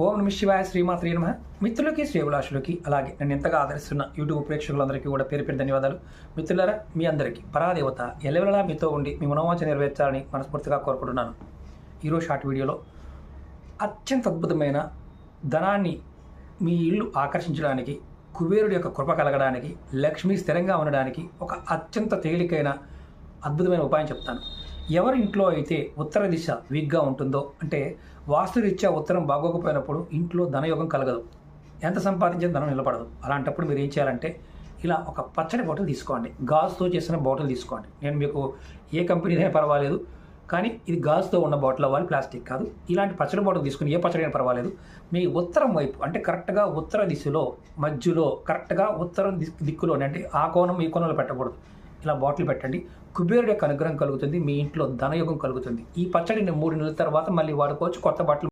ఓం నమ శివాయ శ్రీమాత్రే నమః. మిత్రులకి శ్రేభిలాషులకి అలాగే నన్ను ఎంతగా ఆదరిస్తున్న యూట్యూబ్ ప్రేక్షకులందరికీ కూడా పేరు పేరు ధన్యవాదాలు. మిత్రులారా, మీ అందరికీ పరాదేవత ఎల్లవెల్లలా మీతో ఉండి మీ మనోవాంఛ నెరవేర్చాలని మనస్ఫూర్తిగా కోరుకుంటున్నాను. ఈరోజు షార్ట్ వీడియోలో అత్యంత అద్భుతమైన ధనాన్ని మీ ఇల్లు ఆకర్షించడానికి, కుబేరుడి యొక్క కృప కలగడానికి, లక్ష్మి స్థిరంగా ఉండడానికి ఒక అత్యంత తేలికైన అద్భుతమైన ఉపాయం చెప్తాను. ఎవరి ఇంట్లో అయితే ఉత్తర దిశ వీక్గా ఉంటుందో, అంటే వాస్తురీత్యా ఉత్తరం బాగోకపోయినప్పుడు ఇంట్లో ధనయోగం కలగదు, ఎంత సంపాదించిన ధనం నిలబడదు. అలాంటప్పుడు మీరు ఏం చేయాలంటే ఇలా ఒక పచ్చడి బాటిల్ తీసుకోండి, గాజుతో చేసిన బాటిల్ తీసుకోండి. నేను మీకు ఏ కంపెనీదైనా పర్వాలేదు, కానీ ఇది గాజుతో ఉన్న బాటిల్ అవ్వాలి, ప్లాస్టిక్ కాదు. ఇలాంటి పచ్చడి బాటిల్ తీసుకుని ఏ పచ్చడి అయినా పర్వాలేదు. మీ ఉత్తరం వైపు, అంటే కరెక్ట్గా ఉత్తర దిశలో మధ్యలో కరెక్ట్గా ఉత్తరం దిక్కులోనే, అంటే ఆ కోణం ఈ కోణంలో పెట్టకూడదు. ఇలా బాటిల్ పెట్టండి. కుబేరుడి యొక్క అనుగ్రహం కలుగుతుంది, మీ ఇంట్లో ధనయోగం కలుగుతుంది. ఈ పచ్చడిని 3 నెలల తర్వాత మళ్ళీ వాడుకోవచ్చు. కొత్త బాటిల్